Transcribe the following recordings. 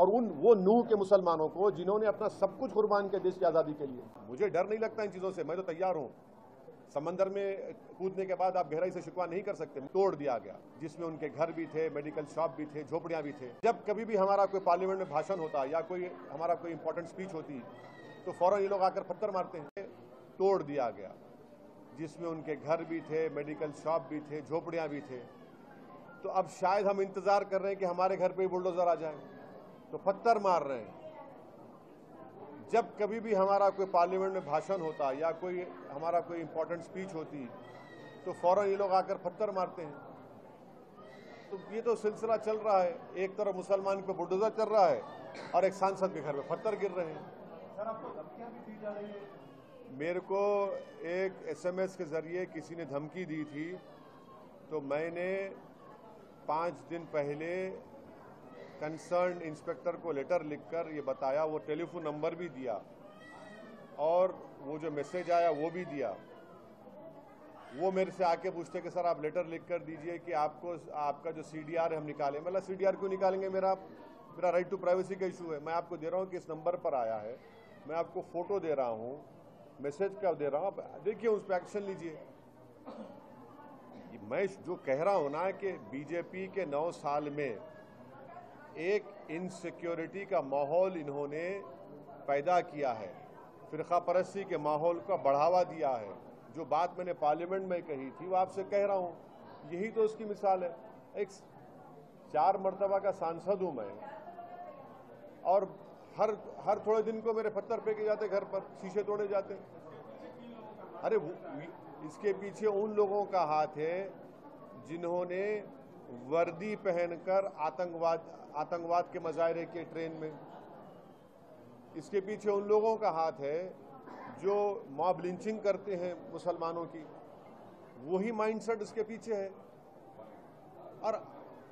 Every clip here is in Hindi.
और वो नूह के मुसलमानों को जिन्होंने अपना सब कुछ कुर्बान किया देश की आज़ादी के लिए। मुझे डर नहीं लगता इन चीज़ों से, मैं तो तैयार हूँ। समंदर में कूदने के बाद आप गहराई से शिकवा नहीं कर सकते। तोड़ दिया गया, जिसमें उनके घर भी थे, मेडिकल शॉप भी थे, झोपड़ियाँ भी थे। जब कभी भी हमारा कोई पार्लियामेंट में भाषण होता या हमारा कोई इंपॉर्टेंट स्पीच होती तो फौरन ये लोग आकर पत्थर मारते हैं। तोड़ दिया गया, जिसमें उनके घर भी थे, मेडिकल शॉप भी थे, झोपड़ियाँ भी थे। तो अब शायद हम इंतजार कर रहे हैं कि हमारे घर पे बुलडोजर आ जाए, तो पत्थर मार रहे हैं। जब कभी भी हमारा कोई पार्लियामेंट में भाषण होता या हमारा कोई इंपॉर्टेंट स्पीच होती तो फौरन ये लोग आकर पत्थर मारते हैं। तो ये तो सिलसिला चल रहा है, एक तरफ मुसलमान पे बुलडोजर चल रहा है और एक सांसद के घर में पत्थर गिर रहे हैं। सर, आपको धमकियां भी दी जा रही है? मेरे को एक SMS के जरिए किसी ने धमकी दी थी, तो मैंने 5 दिन पहले कंसर्न इंस्पेक्टर को लेटर लिखकर ये बताया, वो टेलीफोन नंबर भी दिया और वो जो मैसेज आया वो भी दिया। वो मेरे से आके पूछते कि सर आप लेटर लिख कर दीजिए कि आपका जो CDR है हम निकालें। मतलब CDR क्यों निकालेंगे, मेरा राइट टू प्राइवेसी का इशू है। मैं आपको दे रहा हूँ कि इस नंबर पर आया है, मैं आपको फोटो दे रहा हूँ, मैसेज का दे रहा हूँ, आप देखिए उस पर एक्शन लीजिए। मैं जो कह रहा हूँ ना कि बीजेपी के 9 साल में एक इनसिक्योरिटी का माहौल इन्होंने पैदा किया है, फिरका परस्ती के माहौल का बढ़ावा दिया है। जो बात मैंने पार्लियामेंट में कही थी वो आपसे कह रहा हूँ, यही तो उसकी मिसाल है। एक 4 मरतबा का सांसद हूँ मैं, और हर थोड़े दिन को मेरे पत्थर फेंके जाते, घर पर शीशे तोड़े जाते। अरे इसके पीछे उन लोगों का हाथ है जिन्होंने वर्दी पहनकर आतंकवाद के मजाहरे के ट्रेन में। इसके पीछे उन लोगों का हाथ है जो मॉब लिंचिंग करते हैं मुसलमानों की, वही माइंडसेट इसके पीछे है। और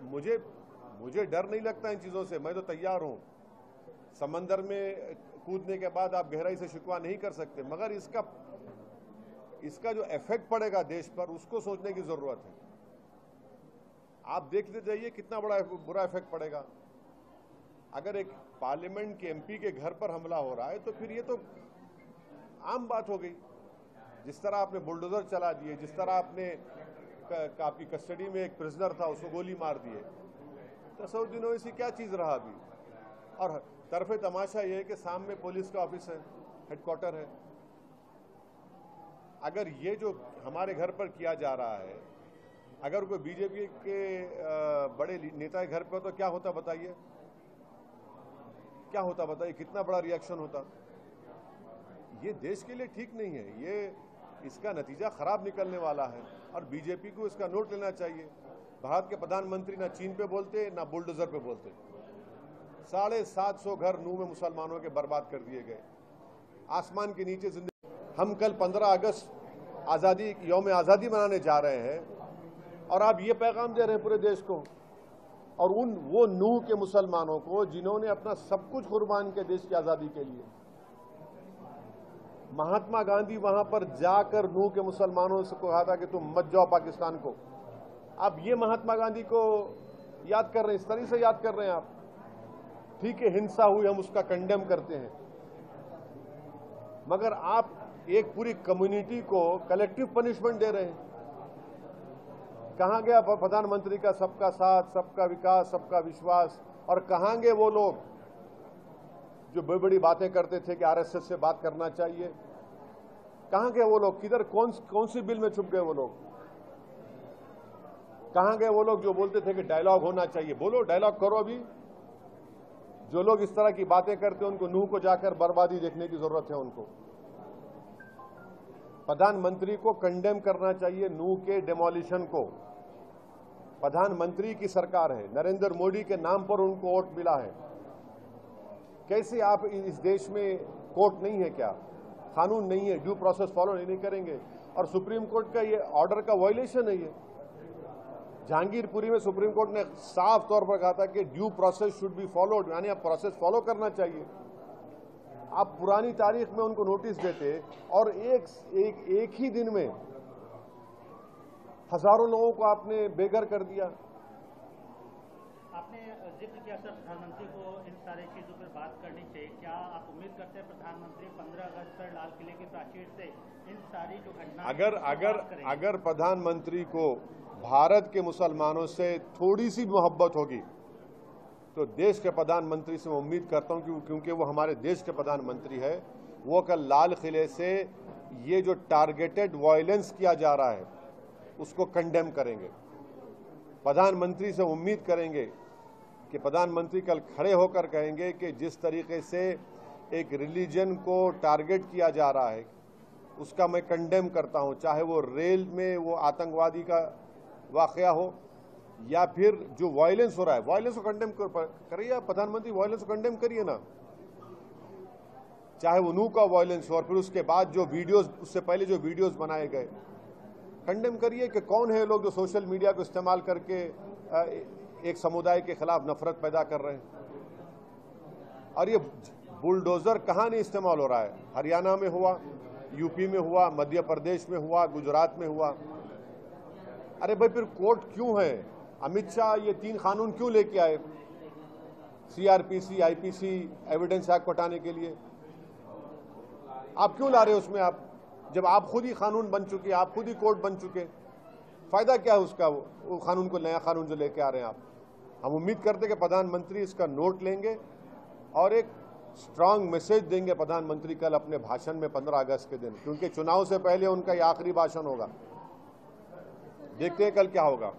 मुझे डर नहीं लगता इन चीज़ों से, मैं तो तैयार हूँ। समंदर में कूदने के बाद आप गहराई से शिकवा नहीं कर सकते, मगर इसका जो इफेक्ट पड़ेगा देश पर, उसको सोचने की जरूरत है। आप देखते जाइए कितना बड़ा बुरा इफेक्ट पड़ेगा। अगर एक पार्लियामेंट के MP के घर पर हमला हो रहा है तो फिर ये तो आम बात हो गई। जिस तरह आपने बुलडोजर चला दिए, जिस तरह आपकी कस्टडी में एक प्रिजनर था उसको गोली मार दिए, तो 100 दिनों ऐसी क्या चीज रहा अभी। और तरफे तमाशा ये है कि सामने पुलिस का ऑफिस है, हेडक्वार्टर है। अगर ये जो हमारे घर पर किया जा रहा है, अगर कोई बीजेपी के बड़े नेता के घर पर तो क्या होता बताइए, क्या होता बताइए, कितना बड़ा रिएक्शन होता। ये देश के लिए ठीक नहीं है, इसका नतीजा खराब निकलने वाला है और बीजेपी को इसका नोट लेना चाहिए। भारत के प्रधानमंत्री ना चीन पे बोलते ना बुलडोजर पे बोलते। 750 घर नूह में मुसलमानों के बर्बाद कर दिए गए, आसमान के नीचे जिंदगी। हम कल 15 अगस्त यौम आज़ादी मनाने जा रहे हैं और आप ये पैगाम दे रहे हैं पूरे देश को, और वो नूह के मुसलमानों को जिन्होंने अपना सब कुछ कुर्बान किया देश की आज़ादी के लिए। महात्मा गांधी वहां पर जाकर नूह के मुसलमानों से कहा था कि तुम मत जाओ पाकिस्तान को। आप ये महात्मा गांधी को याद कर रहे हैं, इस तरह से याद कर रहे हैं आप। ठीक है, हिंसा हुई, हम उसका कंडेम करते हैं, मगर आप एक पूरी कम्युनिटी को कलेक्टिव पनिशमेंट दे रहे हैं। कहां गया प्रधानमंत्री का सबका साथ, सबका विकास, सबका विश्वास? और कहां गए वो लोग जो बड़ी बड़ी बातें करते थे कि RSS से बात करना चाहिए? कहां गए वो लोग? किधर कौन सी बिल में छुप गए वो लोग? कहां गए वो लोग जो बोलते थे कि डायलॉग होना चाहिए? बोलो, डायलॉग करो अभी। जो लोग इस तरह की बातें करते हैं उनको नूह को जाकर बर्बादी देखने की जरूरत है। उनको प्रधानमंत्री को कंडेम करना चाहिए, नूह के डेमोलिशन को। प्रधानमंत्री की सरकार है, नरेंद्र मोदी के नाम पर उनको वोट मिला है। कैसे आप इस देश में कोर्ट नहीं है क्या? कानून नहीं है, ड्यू प्रोसेस फॉलो नहीं करेंगे? और सुप्रीम कोर्ट का ये ऑर्डर का वायलेशन है। ये जहांगीरपुरी में सुप्रीम कोर्ट ने साफ तौर पर कहा था कि due process should be followed, यानी आप प्रोसेस फॉलो करना चाहिए। आप पुरानी तारीख में उनको नोटिस देते और एक ही दिन में हजारों लोगों को आपने बेघर कर दिया। आपने जिक्र किया सर, प्रधानमंत्री को इन सारी चीज़ों पर बात करनी चाहिए। क्या आप उम्मीद करते हैं प्रधानमंत्री 15 अगस्त पर लाल किले की प्राचीर से इन सारी जो घटनाएं अगर प्रधानमंत्री को भारत के मुसलमानों से थोड़ी सी मोहब्बत होगी तो देश के प्रधानमंत्री से मैं उम्मीद करता हूं कि क्योंकि वो हमारे देश के प्रधानमंत्री है, वो कल लाल किले से ये जो टारगेटेड वायलेंस किया जा रहा है उसको कंडेम करेंगे। प्रधानमंत्री से उम्मीद करेंगे कि प्रधानमंत्री कल खड़े होकर कहेंगे कि जिस तरीके से एक रिलीजन को टारगेट किया जा रहा है उसका मैं कंडेम करता हूं, चाहे वो रेल में वो आतंकवादी का वाकया हो या फिर जो वायलेंस हो रहा है, वायलेंस को कंडेम करिए। प्रधानमंत्री वायलेंस को कंडेम करिए ना, चाहे वो नू का वायलेंस हो और फिर उसके बाद जो वीडियोस, उससे पहले जो वीडियोस बनाए गए, कंडेम करिए कि कौन है लोग जो सोशल मीडिया को इस्तेमाल करके एक समुदाय के खिलाफ नफरत पैदा कर रहे हैं। और ये बुलडोजर कहाँ नहीं इस्तेमाल हो रहा है, हरियाणा में हुआ, यूपी में हुआ, मध्य प्रदेश में हुआ, गुजरात में हुआ। अरे भाई फिर कोर्ट क्यों है? अमित शाह ये 3 कानून क्यों लेके आए? सीआरपीसी, आईपीसी, एविडेंस एक्ट हटाने के लिए आप क्यों ला रहे हो उसमें? आप जब आप खुद ही कानून बन चुके, आप खुद ही कोर्ट बन चुके, फायदा क्या है उसका? वो कानून को, नया कानून जो लेके आ रहे हैं आप। हम उम्मीद करते हैं कि प्रधानमंत्री इसका नोट लेंगे और एक स्ट्रांग मैसेज देंगे प्रधानमंत्री कल अपने भाषण में 15 अगस्त के दिन, क्योंकि चुनाव से पहले उनका ये आखिरी भाषण होगा। देखते हैं कल क्या होगा।